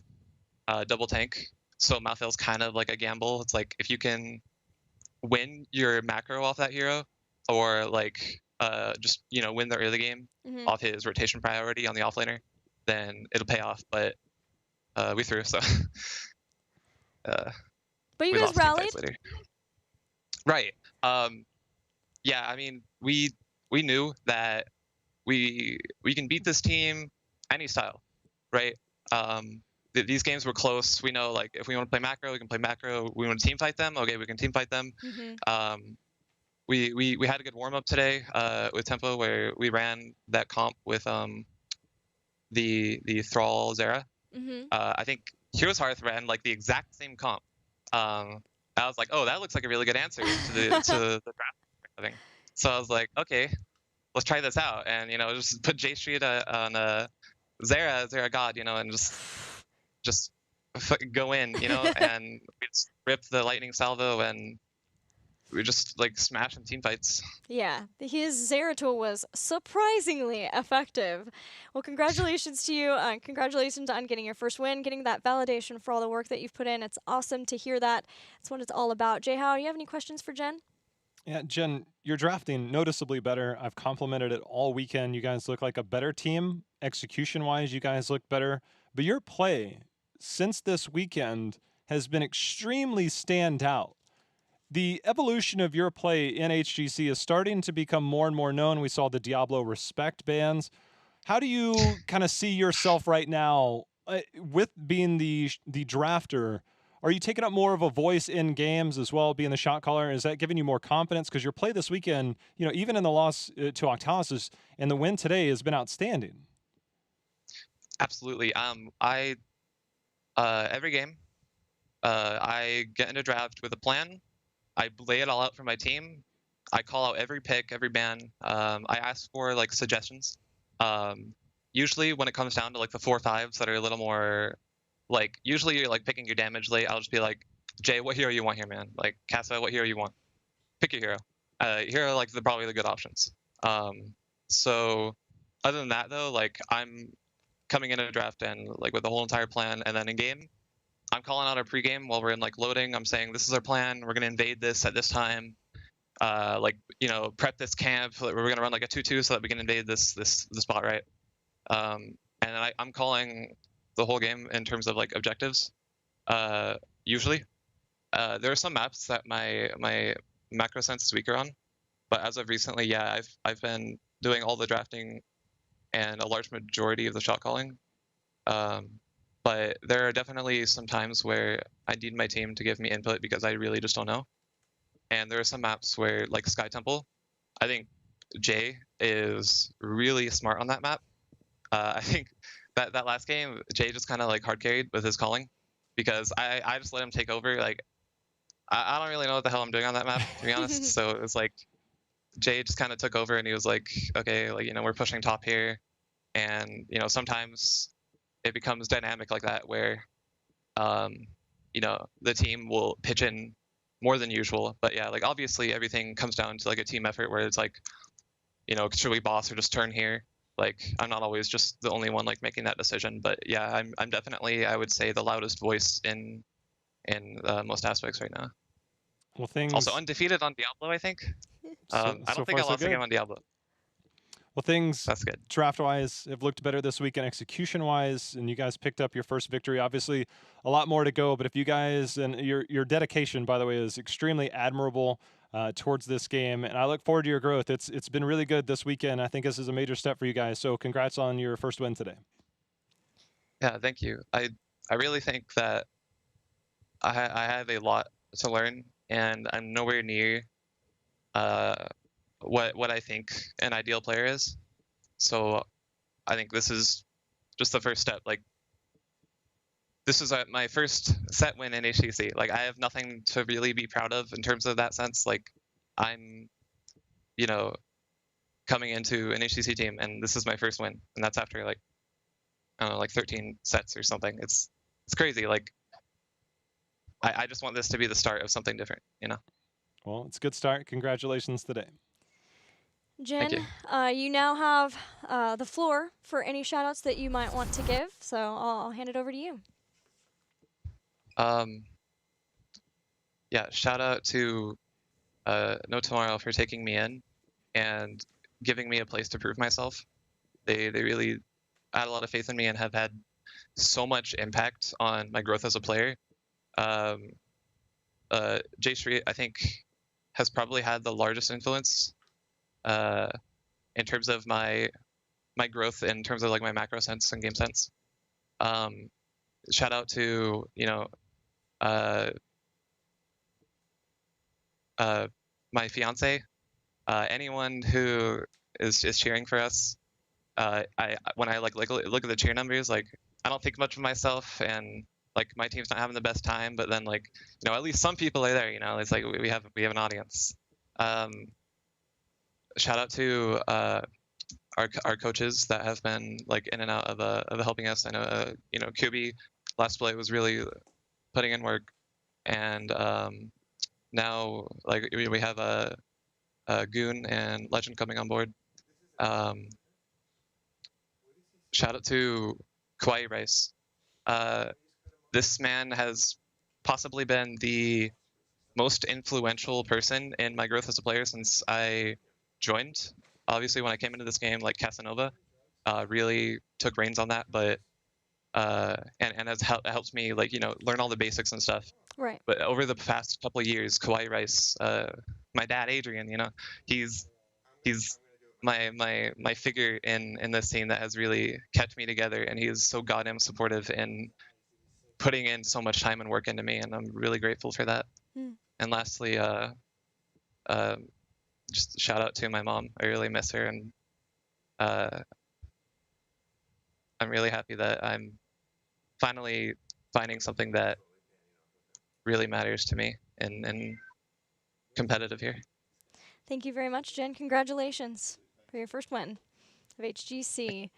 Speaker 3: double tank. So Malthael's kind of like a gamble. It's like if you can win your macro off that hero, or like just win the early game off his rotation priority on the offlaner, then it'll pay off. But we threw, so
Speaker 1: but you guys rallied
Speaker 3: later. Right. Yeah, I mean, we knew that we can beat this team any style, right? These games were close. We know, like, if we want to play macro, we can play macro. We want to team fight them, okay, we can team fight them. We had a good warm up today with Tempo, where we ran that comp with the Thrall Zera. I think Heroes Hearth ran like the exact same comp. I was like, oh, that looks like a really good answer to the draft thing. So I was like, okay, let's try this out, and just put J Street on Zera God, and just go in, and we just rip the lightning salvo, and we just like smash some team fights.
Speaker 1: Yeah, his Zeratul was surprisingly effective. Well, congratulations to you. Congratulations on getting your first win, getting that validation for all the work that you've put in. It's awesome to hear that. That's what it's all about. Jay, how, you have any questions for Jen?
Speaker 2: Yeah, Jen, you're drafting noticeably better. I've complimented it all weekend. You guys look like a better team. Execution-wise, you guys look better. But your play since this weekend has been extremely standout. The evolution of your play in HGC is starting to become more and more known. We saw the Diablo Respect bans. How do you kind of see yourself right now with being the drafter? Are you taking up more of a voice in games as well, being the shot caller? Is that giving you more confidence? Because your play this weekend, even in the loss to Octalysis and the win today, has been outstanding.
Speaker 3: Absolutely. Every game, I get in a draft with a plan. I lay it all out for my team. I call out every pick, every ban. I ask for like suggestions. usually when it comes down to like the 4/5s that are a little more, like usually you're like picking your damage late. I'll just be like, Jay, what hero you want here, man? Like Casa, what hero you want? Pick your hero. Here are like probably the good options. So other than that though, like I'm coming in a draft and like with the whole entire plan, and then in game, I'm calling out our pregame while we're in like loading. I'm saying this is our plan. We're gonna invade this at this time. Like prep this camp. We're gonna run like a 2-2 so that we can invade this spot, right? And I'm calling the whole game in terms of like objectives. Usually, there are some maps that my macro sense is weaker on, but as of recently, yeah, I've been doing all the drafting and a large majority of the shot calling. But there are definitely some times where I need my team to give me input because I really just don't know. And there are some maps where, like Sky Temple, I think Jay is really smart on that map. I think that last game, Jay just kind of like hard carried with his calling because I just let him take over. Like I don't really know what the hell I'm doing on that map, to be honest. So it was like Jay just kind of took over and he was like, okay, like we're pushing top here, and sometimes it becomes dynamic like that where the team will pitch in more than usual. But yeah, like obviously everything comes down to like a team effort where it's like, should we boss or just turn here? Like I'm not always just the only one like making that decision. But yeah, I'm definitely, I would say, the loudest voice in most aspects right now.
Speaker 2: Well, things
Speaker 3: also undefeated on Diablo, I think. I don't think I lost a game on Diablo.
Speaker 2: Well, things
Speaker 3: That's good.
Speaker 2: Draft-wise have looked better this weekend, execution-wise, and you guys picked up your first victory. Obviously, a lot more to go, but if you guys, and your dedication, by the way, is extremely admirable towards this game, and I look forward to your growth. It's been really good this weekend. I think this is a major step for you guys, so congrats on your first win today.
Speaker 3: Yeah, thank you. I really think that I have a lot to learn, and I'm nowhere near what I think an ideal player is. So I think this is just the first step. Like this is my first set win in HGC. Like I have nothing to really be proud of in terms of that sense. Like I'm, coming into an HGC team, and this is my first win, and that's after like I don't know, like 13 sets or something. It's crazy. Like I just want this to be the start of something different.
Speaker 2: Well, it's a good start. Congratulations today.
Speaker 1: Jen, you now have the floor for any shout-outs that you might want to give, so I'll hand it over to you.
Speaker 3: Yeah, shout out to No Tomorrow for taking me in and giving me a place to prove myself. They really had a lot of faith in me and have had so much impact on my growth as a player. J Street, I think, has probably had the largest influence in terms of my growth, in terms of like my macro sense and game sense. Shout out to my fiance, anyone who is cheering for us. When I look at the cheer numbers, like I don't think much of myself, and like my team's not having the best time, but then like at least some people are there. It's like we have an audience. Shout out to our coaches that have been like in and out of helping us. I know Kubi last play was really putting in work, and now like we have a Goon and Legend coming on board. Shout out to Kawaii Rice. This man has possibly been the most influential person in my growth as a player since I joined. Obviously, when I came into this game, like Casanova, really took reins on that, but and has helped me like learn all the basics and stuff.
Speaker 1: Right.
Speaker 3: But over the past couple of years, Kawaii Rice, my dad Adrian, he's my figure in this scene that has really kept me together, and he is so goddamn supportive in putting in so much time and work into me, and I'm really grateful for that. And lastly, just shout out to my mom. I really miss her, and I'm really happy that I'm finally finding something that really matters to me and competitive here.
Speaker 1: Thank you very much, Jen. Congratulations for your first win of HGC.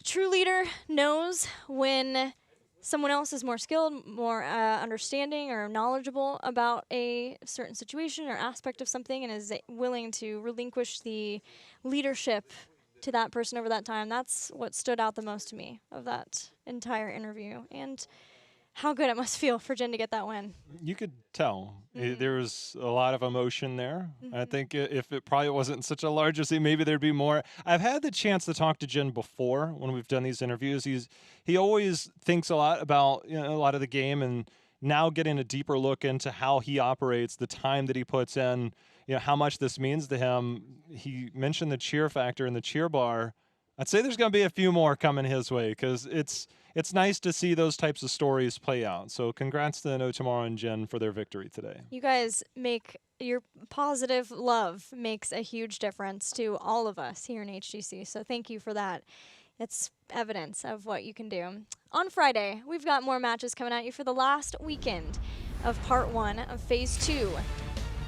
Speaker 1: A true leader knows when someone else is more skilled, more understanding or knowledgeable about a certain situation or aspect of something and is willing to relinquish the leadership to that person over that time. That's what stood out the most to me of that entire interview. And how good it must feel for Jin to get that win.
Speaker 2: You could tell. There was a lot of emotion there. I think if it probably wasn't such a larger scene, maybe there'd be more. I've had the chance to talk to Jin before when we've done these interviews. He always thinks a lot about a lot of the game, and now getting a deeper look into how he operates, the time that he puts in, how much this means to him. He mentioned the cheer factor in the cheer bar. I'd say there's going to be a few more coming his way because it's nice to see those types of stories play out. So congrats to No Tomorrow and Jen for their victory today.
Speaker 1: You guys make your positive love makes a huge difference to all of us here in HGC. So thank you for that. It's evidence of what you can do. On Friday, we've got more matches coming at you for the last weekend of part 1 of phase 2.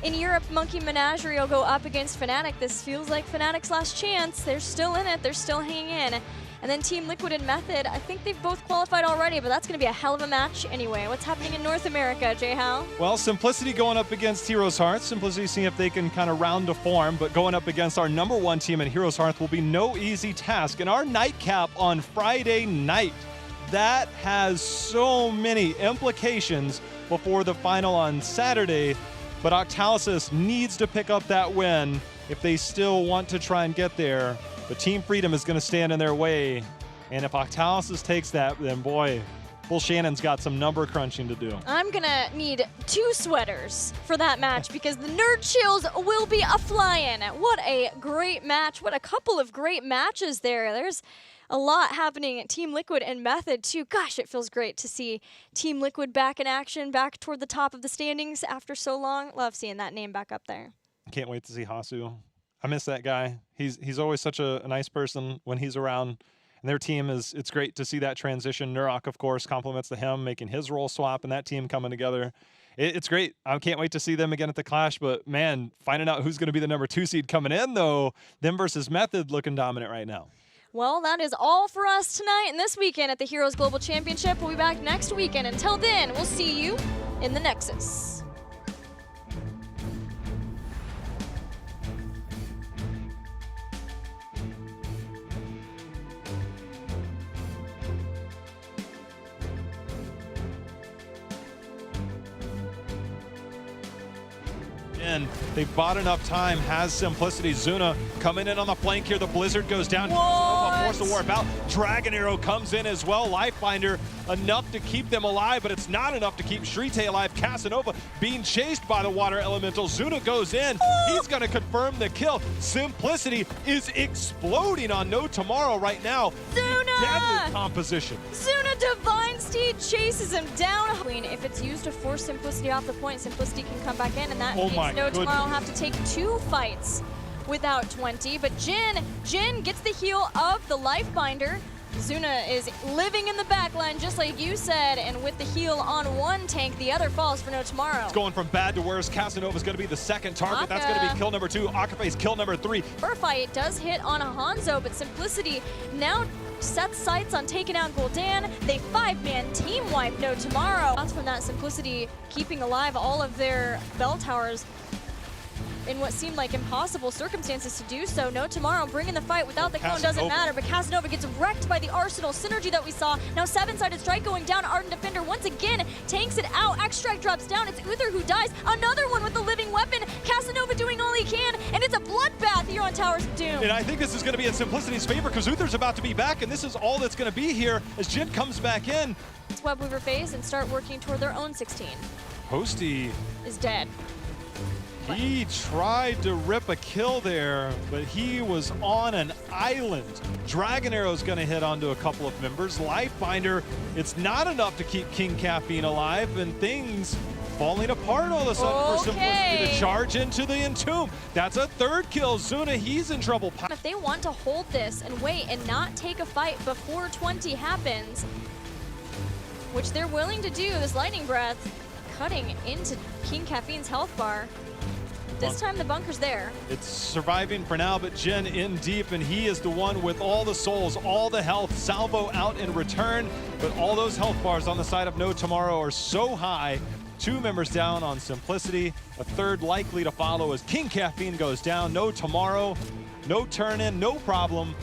Speaker 1: In Europe, Monkey Menagerie will go up against Fnatic. This feels like Fnatic's last chance. They're still in it. They're still hanging in. And then Team Liquid and Method, I think they've both qualified already, but that's going to be a hell of a match anyway. What's happening in North America, Jay Howe?
Speaker 2: Well, Simplicity going up against Heroes Hearth. Simplicity seeing if they can kind of round to form, but going up against our #1 team in Heroes Hearth will be no easy task. And our nightcap on Friday night, that has so many implications before the final on Saturday. But Octalysis needs to pick up that win if they still want to try and get there. But Team Freedom is going to stand in their way. And if Octalysis takes that, then boy, Bull Shannon's got some number crunching to do.
Speaker 1: I'm going to need 2 sweaters for that match because the Nerd Chills will be a-flying. What a great match. What a couple of great matches there. There's a lot happening at Team Liquid and Method, too. Gosh, it feels great to see Team Liquid back in action, back toward the top of the standings after so long. Love seeing that name back up there.
Speaker 2: Can't wait to see Hasu. I miss that guy. He's always such a nice person when he's around. And their team it's great to see that transition. Nurok, of course, compliments to him, making his role swap and that team coming together. It's great. I can't wait to see them again at the Clash. But, man, finding out who's going to be the #2 seed coming in, though, them versus Method looking dominant right now.
Speaker 1: Well, that is all for us tonight and this weekend at the Heroes Global Championship. We'll be back next weekend. Until then, we'll see you in the Nexus.
Speaker 2: They've bought enough time, has Simplicity. Zuna coming in on the flank here. The Blizzard goes down. Forced to warp out. Dragon Arrow comes in as well. Lifebinder enough to keep them alive, but it's not enough to keep Shrite alive. Casanova being chased by the Water Elemental. Zuna goes in. He's going to confirm the kill. Simplicity is exploding on No Tomorrow right now.
Speaker 1: Zuna!
Speaker 2: Deadly composition.
Speaker 1: Zuna Divine Steed chases him down. If it's used to force Simplicity off the point, Simplicity can come back in, and that means No Tomorrow will have to take 2 fights without 20. But Jin gets the heal of the Lifebinder. Zuna is living in the backline, just like you said, and with the heal on one tank, the other falls for No Tomorrow.
Speaker 2: It's going from bad to worse. Casanova's going to be the second target. That's going to be kill #2. Akape's kill #3.
Speaker 1: Fight does hit on a Hanzo, but Simplicity now sets sights on taking out Gul'dan. They 5-man team wipe No Tomorrow. That's from that Simplicity keeping alive all of their bell towers in what seemed like impossible circumstances to do so. No Tomorrow bringing the fight without the clone doesn't matter, but Casanova gets wrecked by the Arsenal synergy that we saw. Now 7-sided strike going down. Ardent Defender once again tanks it out. X-Strike drops down. It's Uther who dies. Another one with the living weapon. Casanova doing all he can, and it's a bloodbath here on Towers of Doom.
Speaker 2: And I think this is going to be in Simplicity's favor because Uther's about to be back, and this is all that's going to be here as Jin comes back in.
Speaker 1: It's Webweaver phase and start working toward their own 16.
Speaker 2: Posty
Speaker 1: is dead.
Speaker 2: He tried to rip a kill there, but he was on an island. Dragon Arrow's going to hit onto a couple of members. Lifebinder, it's not enough to keep King Caffeine alive, and things falling apart all of a sudden for Simplicity to charge into the Entomb. That's a 3rd kill. Zuna, he's in trouble.
Speaker 1: If they want to hold this and wait and not take a fight before 20 happens, which they're willing to do, this Lightning Breath cutting into King Caffeine's health bar. This time the bunker's there.
Speaker 2: It's surviving for now, but Jin in deep, and he is the one with all the souls, all the health. Salvo out in return, but all those health bars on the side of No Tomorrow are so high. 2 members down on Simplicity. A third likely to follow as King Caffeine goes down. No Tomorrow, no turn in, no problem.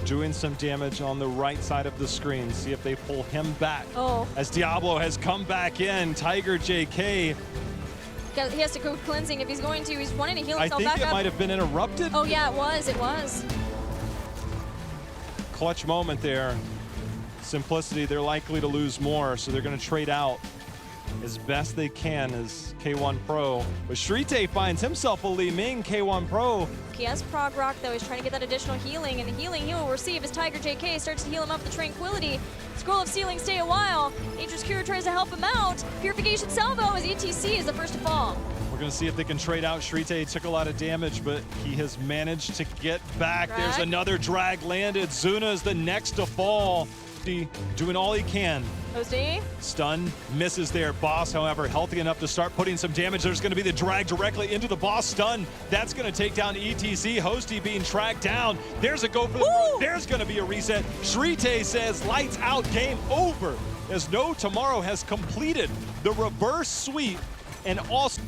Speaker 2: Doing some damage on the right side of the screen. See if they pull him back.
Speaker 1: Oh.
Speaker 2: As Diablo has come back in. Tiger JK.
Speaker 1: He has to go cleansing if he's going to. He's wanting to heal himself
Speaker 2: I think
Speaker 1: back
Speaker 2: it
Speaker 1: up.
Speaker 2: might have been interrupted.
Speaker 1: Oh yeah, it was. It was.
Speaker 2: Clutch moment there. Simplicity, they're likely to lose more, so they're going to trade out as best they can as K1 Pro. But Shrite finds himself a Li Ming. K1 Pro.
Speaker 1: He has Prog Rock, though. He's trying to get that additional healing, and the healing he will receive as Tiger JK starts to heal him up with the Tranquility. Scroll of Sealing, stay a while. Nature's Cure tries to help him out. Purification Salvo as ETC is the first to fall.
Speaker 2: We're going to see if they can trade out. Shrite took a lot of damage, but he has managed to get back.
Speaker 1: Drag.
Speaker 2: There's another drag landed. Zuna is the next to fall. Doing all he can.
Speaker 1: Hosty.
Speaker 2: Stun misses there. Boss, however, healthy enough to start putting some damage. There's going to be the drag directly into the boss. Stun. That's going to take down ETC. Hosty being tracked down. There's a go for the
Speaker 1: Woo!
Speaker 2: There's going to be a reset. Shrite says lights out, game over. As No Tomorrow has completed the reverse sweep and also